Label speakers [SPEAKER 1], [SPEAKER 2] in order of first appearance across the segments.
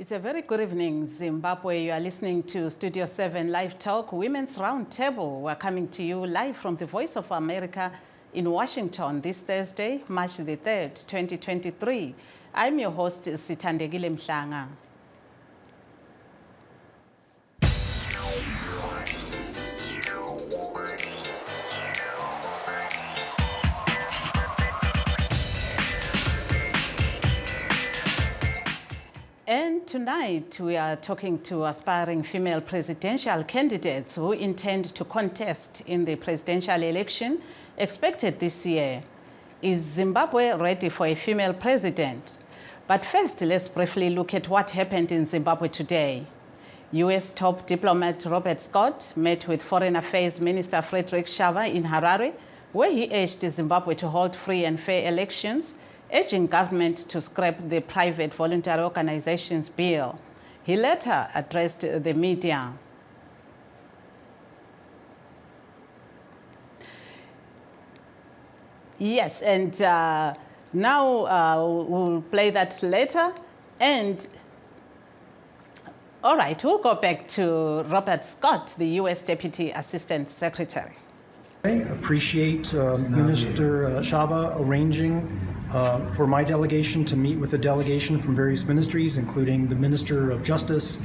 [SPEAKER 1] It's a very good evening, Zimbabwe. You are listening to Studio 7 Live Talk, Women's Roundtable. We're coming to you live from the Voice of America in Washington this Thursday, March the 3rd, 2023. I'm your host, Sithandegile Mhlanga. And tonight we are talking to aspiring female presidential candidates who intend to contest in the presidential election expected this year. Is Zimbabwe ready for a female president? But first, let's briefly look at what happened in Zimbabwe today. U.S. top diplomat Robert Scott met with Foreign Affairs Minister Frederick Shava in Harare, where he urged Zimbabwe to hold free and fair elections, urging government to scrap the private voluntary organizations bill. He later addressed the media. Yes, and now we'll play that later. And all right, we'll go back to Robert Scott, the U.S. Deputy Assistant Secretary.
[SPEAKER 2] I appreciate Minister Shava arranging for my delegation to meet with a delegation from various ministries, including the Minister of Justice,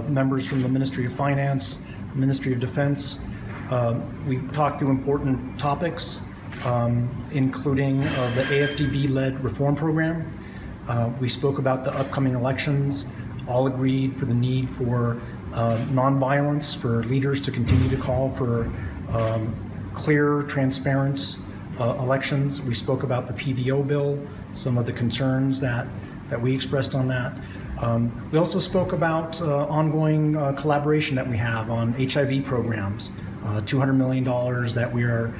[SPEAKER 2] members from the Ministry of Finance, Ministry of Defense. We talked through important topics, including the AFDB-led reform program. We spoke about the upcoming elections, all agreed for the need for nonviolence, for leaders to continue to call for clear, transparent elections. We spoke about the PVO bill, some of the concerns that we expressed on that. We also spoke about ongoing collaboration that we have on HIV programs, $200 million that we are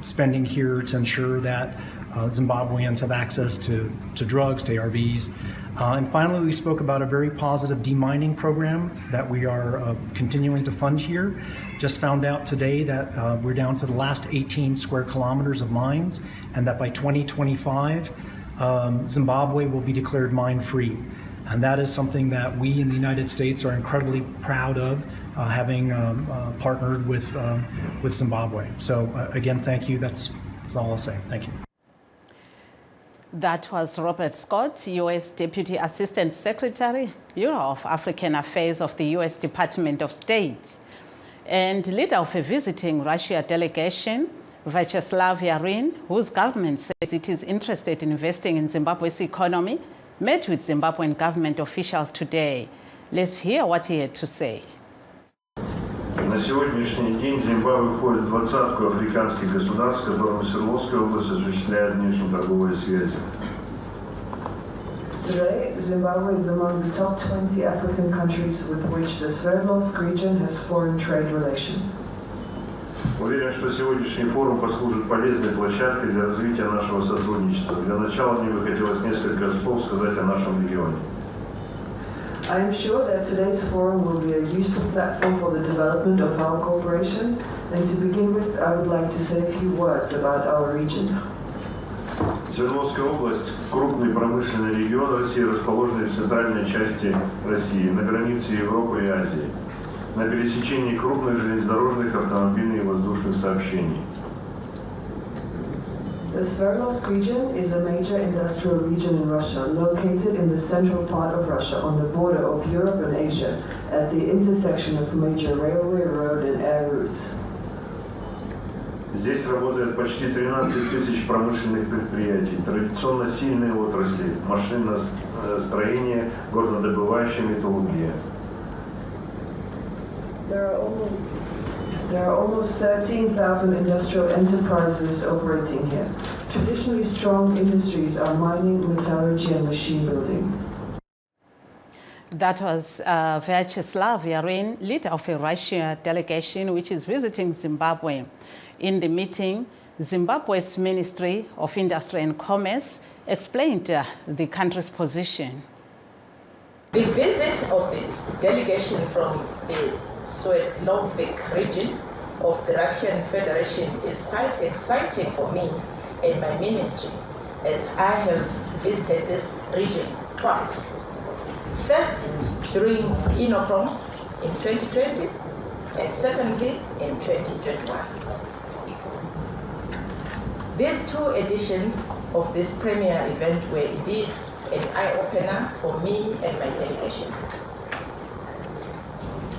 [SPEAKER 2] spending here to ensure that Zimbabweans have access to drugs, to ARVs. And finally, we spoke about a very positive demining program that we are continuing to fund here. Just found out today that we're down to the last 18 square kilometers of mines, and that by 2025, Zimbabwe will be declared mine-free. And that is something that we in the United States are incredibly proud of, having partnered with Zimbabwe. So again, thank you. That's all I'll say. Thank you.
[SPEAKER 1] That was Robert Scott, U.S. Deputy Assistant Secretary, Bureau of African Affairs of the U.S. Department of State, and leader of a visiting Russia delegation, Vyacheslav Yarin, whose government says it is interested in investing in Zimbabwe's economy, met with Zimbabwean government officials today. Let's hear what he had to say.
[SPEAKER 3] На сегодняшний день Зимбабве входит в 20-ку африканских государств, с которыми Свердловская область осуществляет внешнеторговые связи.
[SPEAKER 4] Today, Zimbabwe is among the top 20 African countries with which the Sverdlovsk region has foreign trade relations.
[SPEAKER 3] Уверен, что сегодняшний форум послужит полезной площадкой для развития нашего сотрудничества. Для начала мне бы хотелось несколько слов сказать о нашем регионе.
[SPEAKER 4] I am sure that today's forum will be a useful platform for the development of our cooperation, and to begin with, I would like to say a few words about our region.
[SPEAKER 3] Свердловская область – крупный промышленный регион России, расположенный в центральной части России, на границе Европы и Азии, на пересечении крупных железнодорожных, автомобильных и воздушных сообщений.
[SPEAKER 4] The Sverdlovsk region is a major industrial region in Russia, located in the central part of Russia on the border of Europe and Asia, at the intersection of major railway, road and air routes.
[SPEAKER 3] Здесь работает почти 13 тысяч промышленных предприятий, традиционно сильные отрасли, машиностроение, горнодобывающая металлургия.
[SPEAKER 4] There are almost 13,000 industrial enterprises operating here. Traditionally strong industries are mining, metallurgy and machine building.
[SPEAKER 1] That was Vyacheslav Yarin, leader of a Russia delegation which is visiting Zimbabwe. In the meeting, Zimbabwe's Ministry of Industry and Commerce explained the country's position.
[SPEAKER 5] The visit of the delegation from the Sverdlovsk region of the Russian Federation is quite exciting for me and my ministry, as I have visited this region twice. First, during Inoprom in 2020, and secondly, in 2021. These two editions of this premier event were indeed an eye-opener for me and my delegation.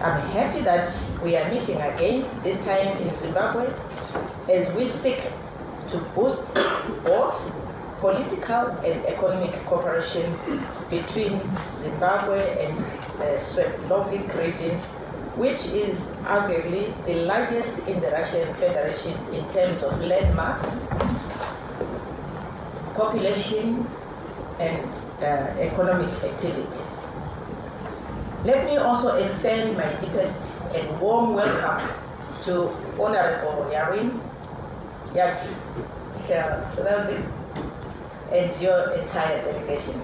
[SPEAKER 5] I'm happy that we are meeting again, this time in Zimbabwe, as we seek to boost both political and economic cooperation between Zimbabwe and the Svetlovic region, which is arguably the largest in the Russian Federation in terms of land mass, population, and economic activity. Let me also extend my deepest and warm welcome to Honorable Yarin, and your entire delegation.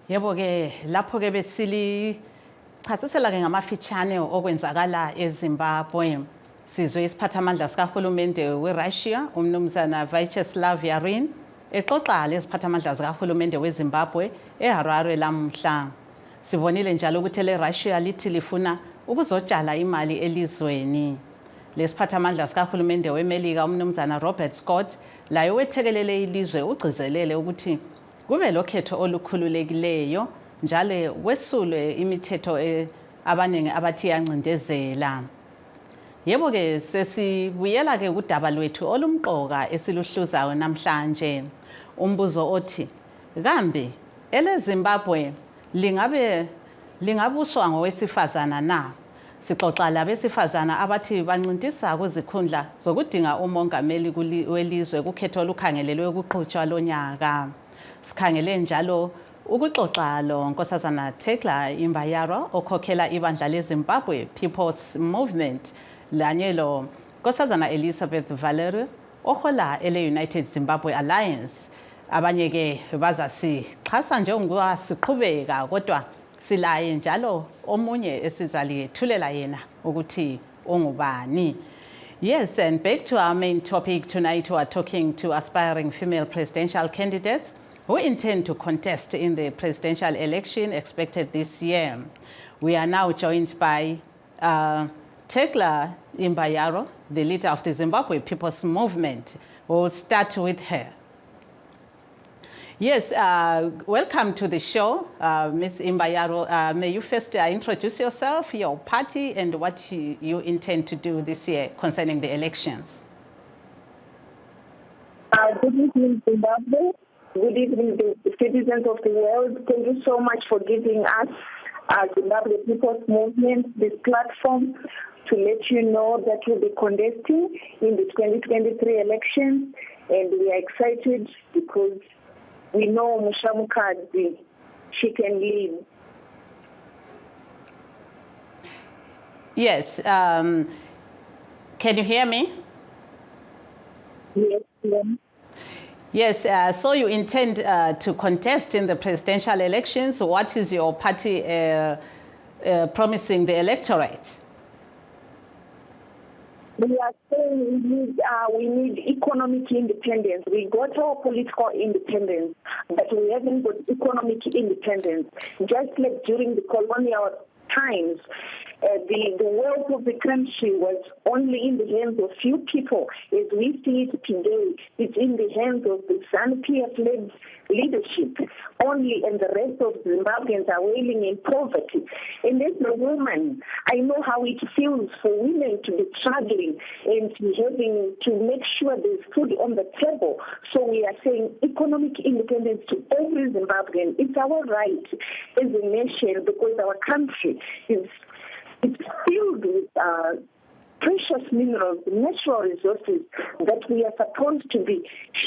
[SPEAKER 1] Yebo ke lapho ke besili chasisela ke ngamafitshane okwenzakala eZimbabwe. Sizwe isiphathamandla sikahulumende weRussia umnumzana Vyacheslav Yarin exoxa leziphathamandla zikahulumende weZimbabwe eHarare lamhla. Sibonile njalo ukuthi leRussia lithi lifuna ukuzotshala imali elizweni. Lesiphathamandla sikahulumende weMelika umnumzana Robert Scott laye wethekelele ilizwe ugcizelele ukuthi kube lokhetho olukhululekileyo njalo wesulwe imithetho abaningi abathi yancindezela. Yebo ke sesibuyela ke kudaba lwethu olumqoka esiluhluzayo namhlanje. Umbuzo othi kambe eleZimbabwe lingabuswa ngowesifazana na? Sixoxa labesifazana abathi bancintisa kuzikhundla zokudinga umongameli welizwe kukhetho olukhangelelwe ukuqhutshwa lonyaka. Sikhangele njalo ukuxoxa lo Nkosazana Tecla Imbayaro okhokhela ibandla leZimbabwe People's Movement lanye lo Nkosazana Elizabeth Valerio ohola ele-United Zimbabwe Alliance. Abanye ke bazasixhasa njengoba siqhubeka kodwa silaye njalo omunye esizalithulela yena ukuthi ungubani. Yes, and back to our main topic tonight, we are talking to aspiring female presidential candidates who intend to contest in the presidential election expected this year. We are now joined by Tecla Imbayaro, the leader of the Zimbabwe People's Movement. We'll start with her. Yes, welcome to the show, Ms. Imbayaro. May you first introduce yourself, your party, and what you intend to do this year concerning the elections.
[SPEAKER 6] Good evening, Zimbabwe. Good evening, the citizens of the world. Thank you so much for giving us, Zimbabwe People's Movement, this platform to let you know that we'll be contesting in the 2023 elections. And we are excited because we know Mushamukadzi, she can lead.
[SPEAKER 1] Yes. Can you hear me?
[SPEAKER 6] Yes, ma'am.
[SPEAKER 1] Yes, so you intend to contest in the presidential elections. What is your party promising the electorate?
[SPEAKER 6] We are saying we need economic independence. We got our political independence, but we haven't got economic independence. Just like during the colonial times, the wealth of the country was only in the hands of few people. As we see it today, it's in the hands of the ZANU-PF-led leadership only, and the rest of Zimbabweans are wailing in poverty. And as a woman, I know how it feels for women to be struggling and having to make sure there's food on the table. So we are saying economic independence to every Zimbabwean. It's our right as a nation because our country is filled with precious minerals, natural resources that we are supposed to be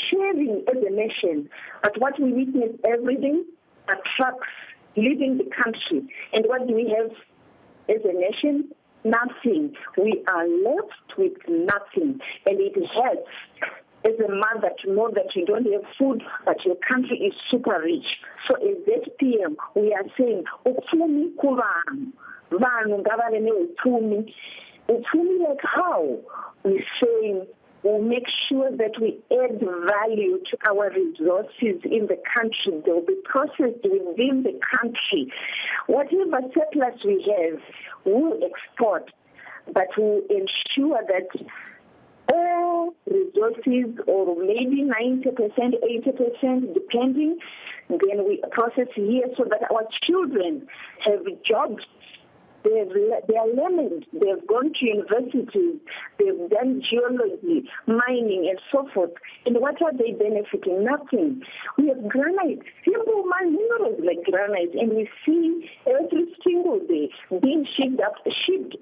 [SPEAKER 6] sharing as a nation. But what we witness every day are trucks leaving the country. And what do we have as a nation? Nothing. We are left with nothing. And it hurts as a mother to know that you don't have food, but your country is super rich. So as ZPM, we are saying, Upfumi kuvanhu. Vanhu ngavave neupfumi. Upfumi like how? We're saying We'll make sure that we add value to our resources in the country. They will be processed within the country. Whatever surplus we have, we'll export, but we'll ensure that all resources, or maybe 90%, 80%, depending, then we process here so that our children have jobs. They are learning. They've gone to universities. They've done geology, mining, and so forth. And what are they benefiting? Nothing. We have granite, simple minerals like granite, and we see every single day being shipped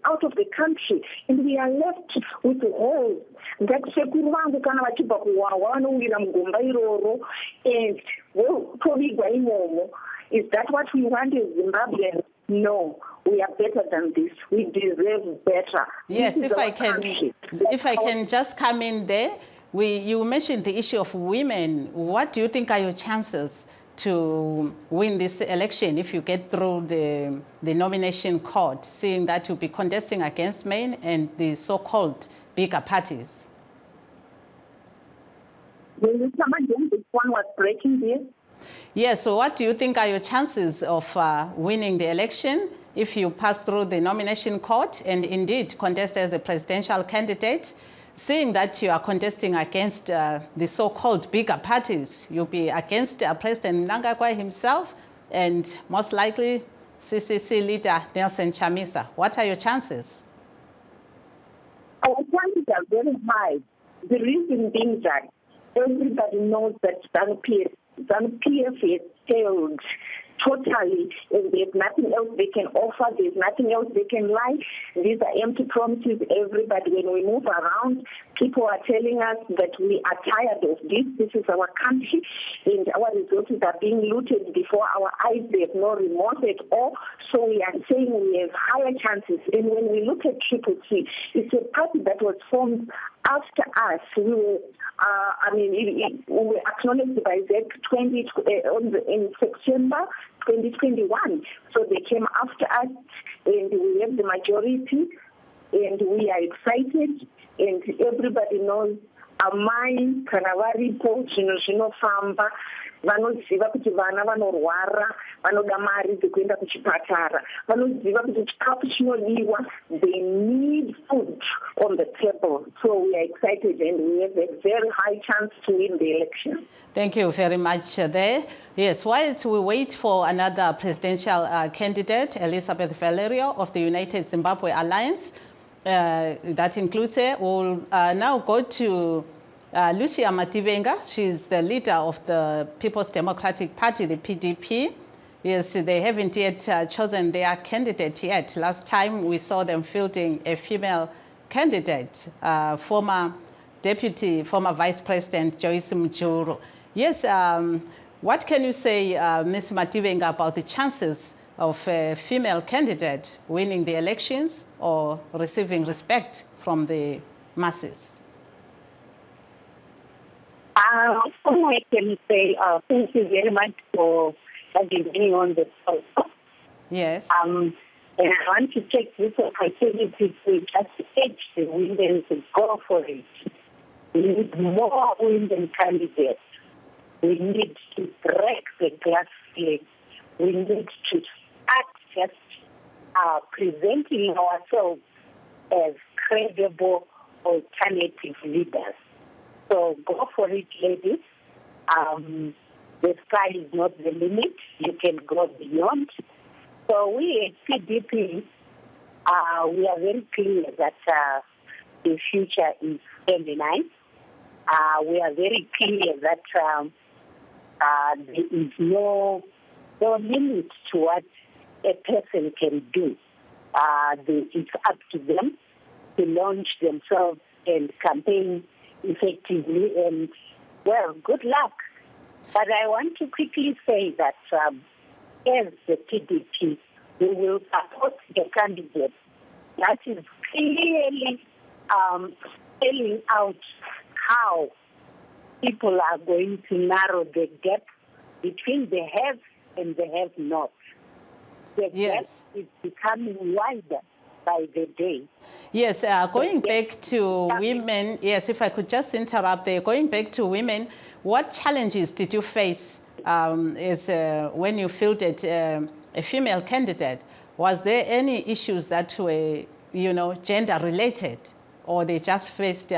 [SPEAKER 6] out of the country, and we are left with holes. That sekurwangu kana vachibva kuwawa vanowira mugomba iroro, and tovigwa imomo. Is that what we want as Zimbabweans? No, we are better than this. We deserve better.
[SPEAKER 1] Yes, if I can just come in there, you mentioned the issue of women. What do you think are your chances to win this election if you get through the nomination court, seeing that you'll be contesting against men and the so-called bigger parties?
[SPEAKER 6] Will someone do this one was breaking here?
[SPEAKER 1] Yes, so what do you think are your chances of winning the election if you pass through the nomination court and indeed contest as a presidential candidate, seeing that you are contesting against the so-called bigger parties? You'll be against President Mnangagwa himself and most likely CCC leader Nelson Chamisa. What are your chances?
[SPEAKER 6] Our chances are very high. The reason being that everybody knows that ZANU-PF has failed totally, and there's nothing else they can offer, there's nothing else they can lie. These are empty promises. Everybody, when we move around, people are telling us that we are tired of this. This is our country, and our resources are being looted before our eyes. They have no remorse at all. So we are saying we have higher chances. And when we look at Triple C, it's a party that was formed after us. We were, we were acknowledged by ZEC in September 2021. So they came after us, and we have the majority, and we are excited, and everybody knows amai kana varipo zvinhu zvinofamba, vanoziva kuti vana vanorwara vanoda mari dzekuenda kuchipatara, vanoziva kuti chikafu chinodiwa, they need food on the table. So we are excited, and we have a very high chance to win the election.
[SPEAKER 1] Thank you very much there. Yes, whilst we wait for another presidential candidate, Elizabeth Valerio of the United Zimbabwe Alliance, that includes her, we'll now go to Lucia Matibenga. She's the leader of the People's Democratic Party, the PDP. Yes, they haven't yet chosen their candidate yet. Last time we saw them fielding a female candidate, former Vice President Joyce Mjuru. Yes, what can you say, Ms. Matibenga, about the chances of a female candidate winning the elections or receiving respect from the masses?
[SPEAKER 7] All I can say, thank you very much for having me on the show.
[SPEAKER 1] Yes.
[SPEAKER 7] And I want to take this opportunity to just urge the women to go for it. We need more women candidates. We need to break the glass ceiling. We need to start just presenting ourselves as credible alternative leaders. So go for it, ladies. The sky is not the limit. You can go beyond. So we at PDP, we are very clear that the future is feminine. We are very clear that there is no limit to what a person can do. It's up to them to launch themselves and campaign effectively, and well, good luck. But I want to quickly say that as the PDP, we will support the candidate that is clearly spelling out how people are going to narrow the gap between the have and the have-not. The
[SPEAKER 1] yes.
[SPEAKER 7] gap is becoming wider by the day.
[SPEAKER 1] Yes, going back to women, yes, if I could just interrupt there, going back to women, what challenges did you face when you fielded a female candidate? Was there any issues that were, gender related, or they just faced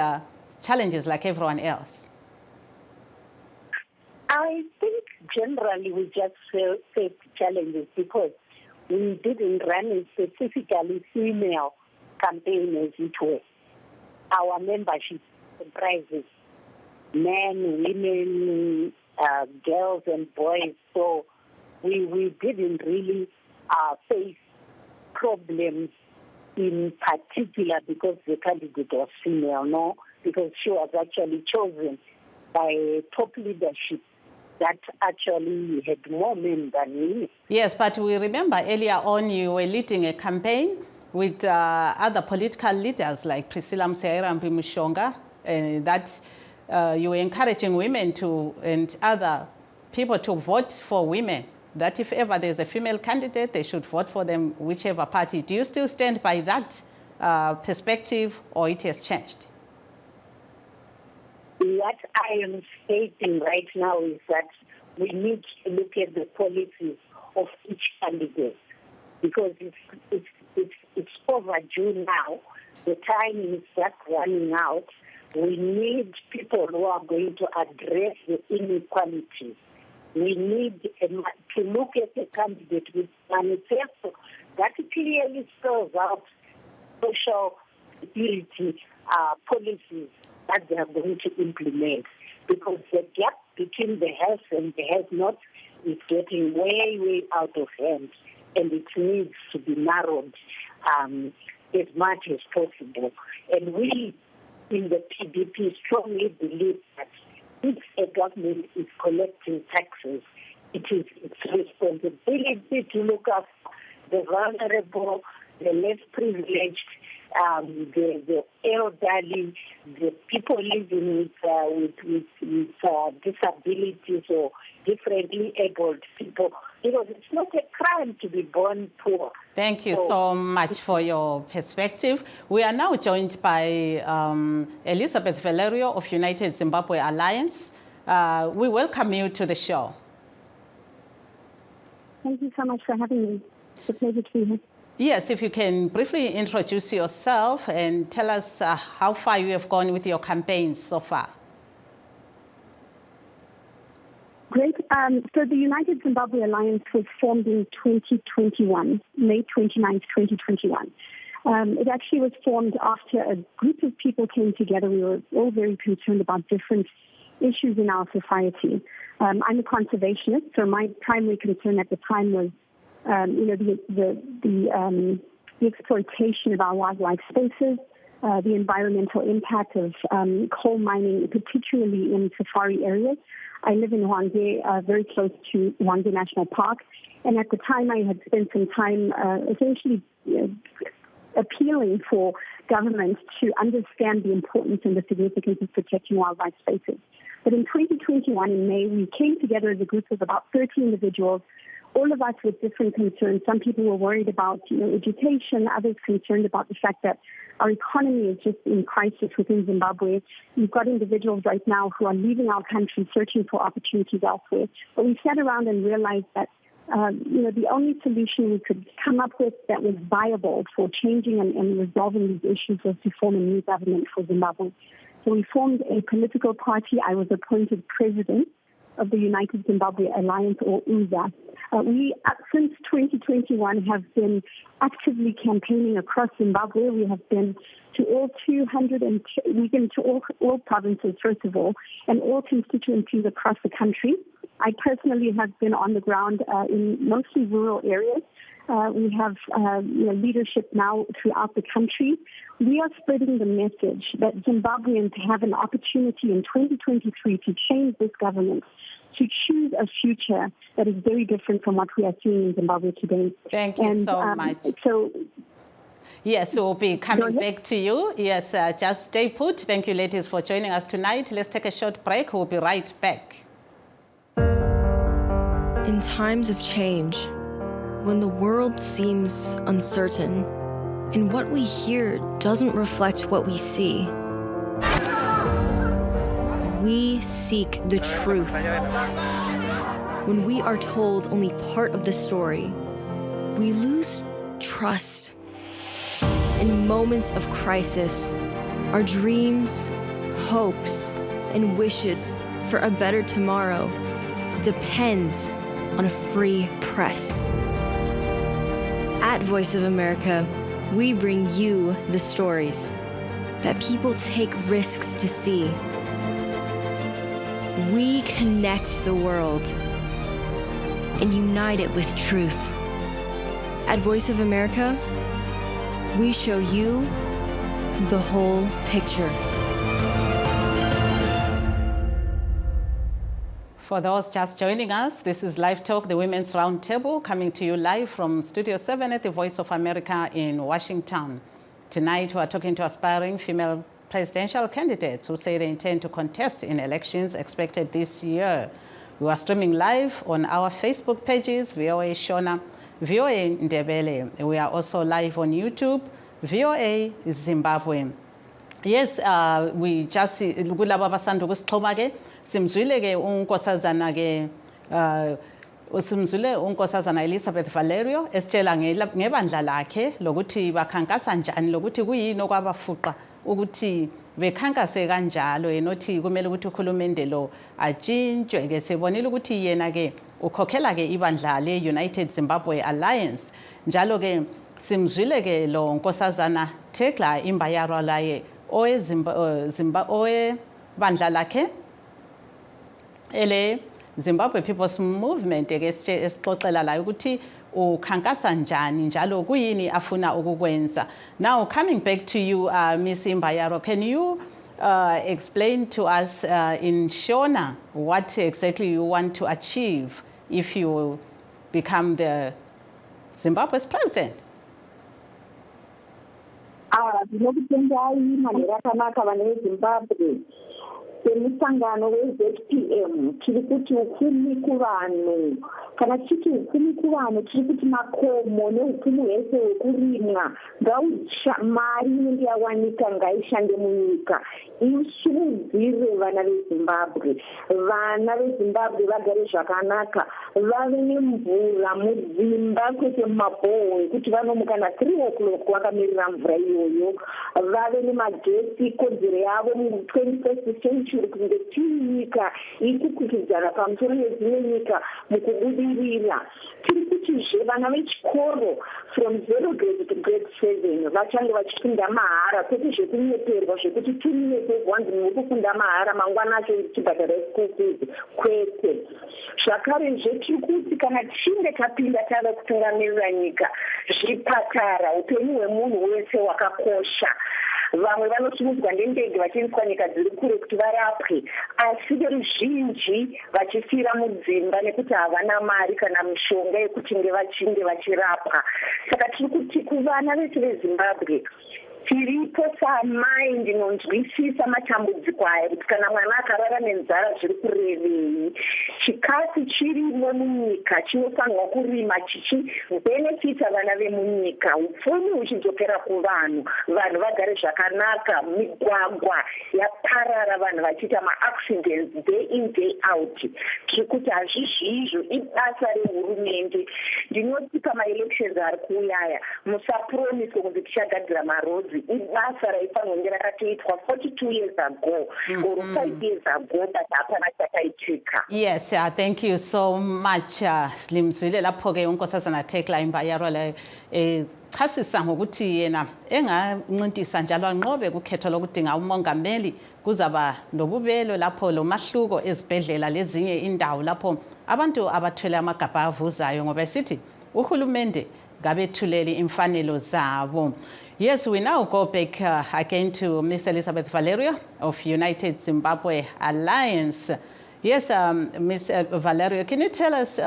[SPEAKER 1] challenges like everyone else?
[SPEAKER 7] I think generally we just faced challenges because we didn't run a specifically female campaign as it were. Our membership comprises men, women, girls and boys, so we didn't really face problems in particular because the candidate was female, no, because she was actually chosen by a top leadership that actually had more men than women.
[SPEAKER 1] Yes, but we remember earlier on you were leading a campaign with other political leaders like Priscilla Mseira and Mushonga, and that you were encouraging women and other people to vote for women, that if ever there's a female candidate, they should vote for them, whichever party. Do you still stand by that perspective, or it has changed?
[SPEAKER 7] What I am stating right now is that we need to look at the policies of each candidate, because it's overdue now. The time is just running out. We need people who are going to address the inequalities. We need to look at the candidate with manifesto that clearly spells out social security policies that they are going to implement, because the gap between the has and the has not is getting way out of hand, and it needs to be narrowed as much as possible. And we in the PDP strongly believe that if a government is collecting taxes, it is its responsibility to look after the vulnerable, the less privileged, the elderly, the people living with disabilities or differently abled people, because it's not a crime to be born poor.
[SPEAKER 1] Thank you so much for your perspective. We are now joined by Elizabeth Valerio of United Zimbabwe Alliance. We welcome you to the show.
[SPEAKER 8] Thank you so much for having me. It's a pleasure to be here.
[SPEAKER 1] Yes, if you can briefly introduce yourself and tell us how far you have gone with your campaigns so far.
[SPEAKER 8] Great. So the United Zimbabwe Alliance was formed in 2021, May 29th, 2021. It actually was formed after a group of people came together. We were all very concerned about different issues in our society. I'm a conservationist, so my primary concern at the time was the exploitation of our wildlife spaces, the environmental impact of coal mining, particularly in safari areas. I live in Hwange, very close to Hwange National Park, and at the time I had spent some time essentially appealing for governments to understand the importance and the significance of protecting wildlife spaces. But in 2021, in May, we came together as a group of about 30 individuals, all of us with different concerns. Some people were worried about education, others concerned about the fact that our economy is just in crisis within Zimbabwe. We've got individuals right now who are leaving our country searching for opportunities elsewhere. But we sat around and realized that the only solution we could come up with that was viable for changing and resolving these issues was to form a new government for Zimbabwe. So we formed a political party. I was appointed president of the United Zimbabwe Alliance, or UZA. We, since 2021, have been actively campaigning across Zimbabwe. We have been to all we've been to all provinces, first of all, and all constituencies across the country. I personally have been on the ground in mostly rural areas. We have leadership now throughout the country. We are spreading the message that Zimbabweans have an opportunity in 2023 to change this government, to choose a future that is very different from what we are seeing in Zimbabwe today.
[SPEAKER 1] Thank you so much. Yes, we'll be coming back to you. Yes, just stay put. Thank you, ladies, for joining us tonight. Let's take a short break. We'll be right back.
[SPEAKER 9] In times of change, when the world seems uncertain And what we hear doesn't reflect what we see. We seek the truth. When we are told only part of the story, we lose trust. In moments of crisis, our dreams, hopes, and wishes for a better tomorrow depends on a free press. At Voice of America, we bring you the stories that people take risks to see. We connect the world and unite it with truth. At Voice of America, we show you the whole picture.
[SPEAKER 1] For those just joining us, this is LiveTalk, the Women's Roundtable, coming to you live from Studio 7 at the Voice of America in Washington. Tonight, we are talking to aspiring female presidential candidates who say they intend to contest in elections expected this year. We are streaming live on our Facebook pages, VOA Shona, VOA Ndebele. We are also live on YouTube, VOA Zimbabwe. Yes, we just kulaba basanda ukusixhoma ke simzwile ke unkosazana ke usimzwile unkosazana Elizabeth Valerio esitshela ngebandla lakhe lokuthi bakhankasa njani lokuthi kuyini okwabafuqa ukuthi bekhankase kanjalo enothi kumele ukuthi ukhulumende lo atshintshwe ke sibonile ukuthi yena ke ukhokhela ke ibandla le United Zimbabwe Alliance njalo ke simzwile ke lo nkosazana Tecla Imbayaro laye oye bandla lakhe ele Zimbabwe People's Movement ke esixoxela la ukuthi ukhankasa njani njalo kuyini afuna ukukwenza. Now coming back to you, Miss Imbayaro, can you explain to us in Shona what exactly you want to achieve if you become the Zimbabwe's president?
[SPEAKER 7] Semusangano we-ZPM tiri kuti ukumi kuvanhu kana tichiti ukumi kuvanhu tiri kuti makomo neupfumi hwese hwekurimwa mari inenge yawanika ngaishande munyika isimudzire vana vezimbabwe vagare zvakanaka vave nemvura mudzimba kwete mumabhohwe kuti vanomuka na 3 o'clock vakamirira mvura iyoyo vave nemagesi kodzero yavo mu21st century kunge tinyika ikukwikidzana pamusoro nedzimwe nyika mukubudirira tiri kutizve vana vechikoro from 0 grade to grade 7 vachange vachifunda mahara kwete zvekunyeperwa zvekuti 2 minutes ezvanzi muri kufunda mahara mangwana acho chibhadhara school fees kwete zvakarezve tiri kuti kana tichinge tapinda tava kutungamirira nyika zvipatara upenyu hwemunhu wese hwakakosha vamwe vanosimudzwa nendege vachiendeswa nyika dziri kure kuti varapwe asi veruzhinji vachifira mudzimba nekuti havana mari kana mishonga yekuti vachinge vachirapwa saka tiri kuti kuvana vese vezimbabwe tiripo samai ndinonzwisisa matambudziko aya kuti kana mwana akarara nenzara zviri kurevei chikafu chirimo munyika chinofanirwa kurima chichibenefita vana vemunyika upfumi huchidzokera kuvanhu vanhu vagare zvakanaka migwagwa yaparara vanhu vachiita maaccidents day in day out tiri kuti hazvizvizvo ibasa rehurumende ndinoti pamaelections ari kuuyaya musapromise kunzi tichagadzira marodzi ibasa raifanonge rakatoitwa 42 years ago or 5 years ago but hapana chakaitika.
[SPEAKER 1] Yes, thank you so much. Limzwile lapho ke unkosazana Tecla Imbayaro le chasisa ngokuthi yena engancintisa njalo anqobe kukhetho lokudinga umongameli kuzaba nobubelo lapho lo mahluko ezibhedlela lezinye indawo lapho abantu abathwele amagabha avuzayo ngoba sithi uhulumende ngabethuleli imfanelo zabo. Yes, we now go back again to Miss Elizabeth Valerio of United Zimbabwe Alliance. Yes, Miss Valerio, can you tell us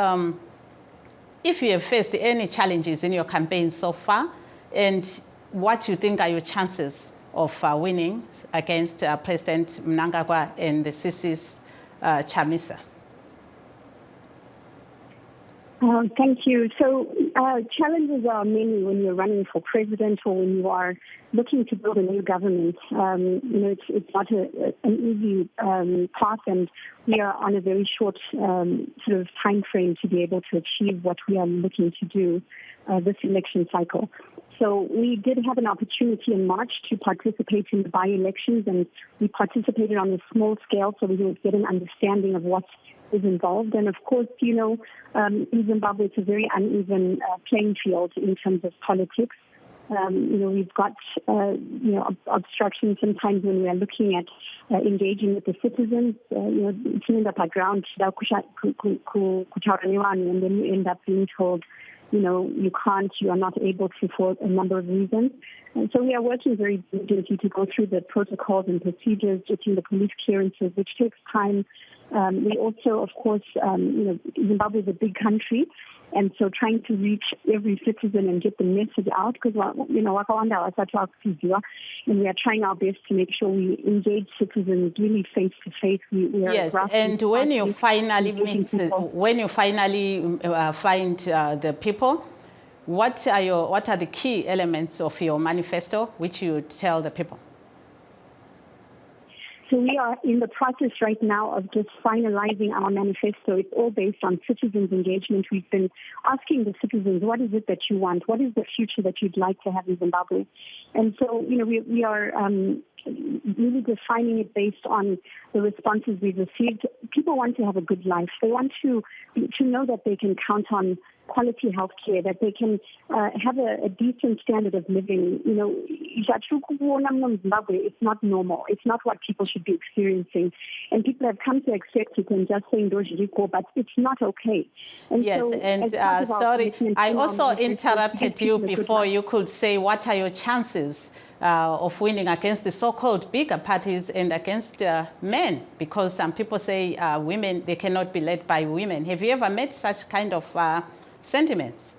[SPEAKER 1] if you have faced any challenges in your campaign so far and what you think are your chances of winning against President Mnangagwa and the CC's Chamisa?
[SPEAKER 8] Thank you. So challenges are many when you're running for president or when you are looking to build a new government. It's not an easy path, and we are on a very short sort of time frame to be able to achieve what we are looking to do this election cycle. So we did have an opportunity in March to participate in the by-elections, and we participated on a small scale so we would get an understanding of what is involved. And of course, in Zimbabwe, it's a very uneven playing field in terms of politics. We've got, obstruction sometimes when we are looking at engaging with the citizens. It's in the background, and then you end up being told, you can't, you are not able to for a number of reasons. And so we are working very diligently to go through the protocols and procedures, getting the police clearances, which takes time. We also, of course, Zimbabwe is a big country, and so trying to reach every citizen and get the message out, because, and we are trying our best to make sure we engage citizens really face to face.
[SPEAKER 1] Yes, and when you finally find the people, what are the key elements of your manifesto which you tell the people?
[SPEAKER 8] So we are in the process right now of just finalizing our manifesto. It's all based on citizens' engagement. We've been asking the citizens, what is it that you want? What is the future that you'd like to have in Zimbabwe? And so, we are really defining it based on the responses we've received. People want to have a good life. They want to know that they can count on quality health care, that they can have a decent standard of living. It's not normal. It's not what people should be experiencing. And people have come to accept it and just saying, but it's not okay. And
[SPEAKER 1] yes,
[SPEAKER 8] so,
[SPEAKER 1] and sorry, I also interrupted you before. You could say, what are your chances of winning against the so-called bigger parties and against men? Because some people say women, they cannot be led by women. Have you ever met such kind of sentiments?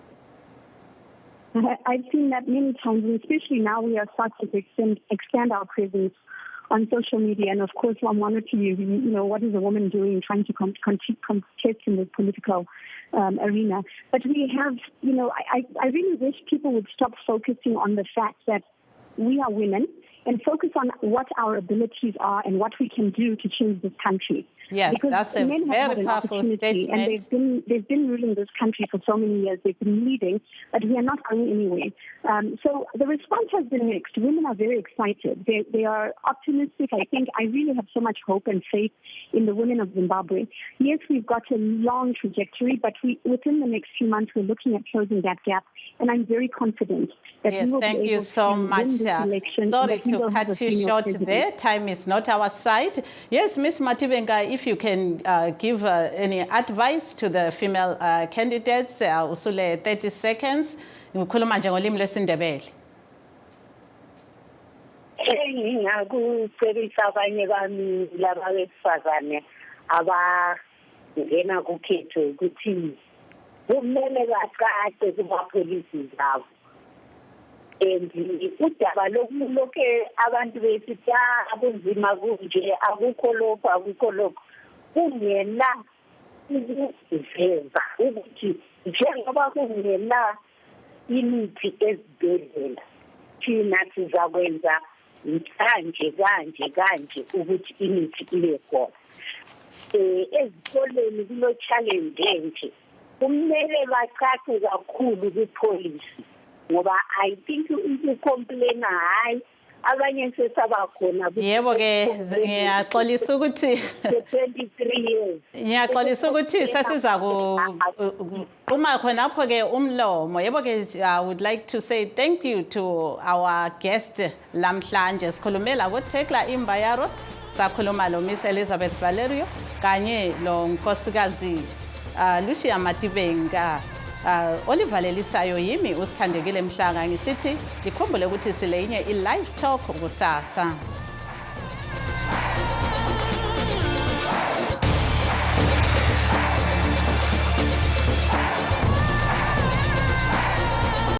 [SPEAKER 8] I've seen that many times, and especially now we are starting to extend our presence on social media. And of course, I'm wondering to you, what is a woman doing trying to contest in the political arena? But we have, I really wish people would stop focusing on the fact that we are women and focus on what our abilities are and what we can do to change this country.
[SPEAKER 1] Yes,
[SPEAKER 8] because
[SPEAKER 1] that's a very powerful statement.
[SPEAKER 8] And they've been ruling this country for so many years. They've been leading, but we are not going anywhere. So the response has been mixed. Women are very excited. They are optimistic. I really have so much hope and faith in the women of Zimbabwe. Yes, we've got a long trajectory, but within the next few months, we're looking at closing that gap. And I'm very confident that we will be able
[SPEAKER 1] you so
[SPEAKER 8] to
[SPEAKER 1] much.
[SPEAKER 8] win this election.
[SPEAKER 1] Sorry to cut you short there. Time is not our side. Yes, Ms. Matibenga, if you can give any advice to the female candidates, usule 30 seconds. Ngikhuluma nje ngolimi lwesiNdebele.
[SPEAKER 7] Engingakucebisa abanye bami laba besifazane abangena kukhetho ukuthi kumele baqaqe kumapholisi zabo. And udaba lokhu abantu besithi akunzima kunje akukho lokho kungena ukuveza ukuthi njengoba kungena imithi ezibhedlela thina sizakwenza kanje ukuthi imithi ibe khona. Ezikoleni kulo challenge nje kumele baqaqe kakhulu kwipolicy ngoba I think ucomplain hayi abanye sesabakhona.
[SPEAKER 1] Yebo ke ngiyaxolisa ukuthi
[SPEAKER 7] 23 years.
[SPEAKER 1] Ngiyaxolisa ukuthi sesiza kuqhuma khonapho ke umlomo. Yebo ke I would like to say thank you to our guest lamhlanje. Sikhulumela ku Tecla Imbayaro, sakhuluma lo Miss Elizabeth Valerio kanye lo nkosikazi Lucia Matibenga. Olivalelisayo yimi usithandekile Mhlanga ngisithi likhumbule ukuthi silenye i-live talk kusasa.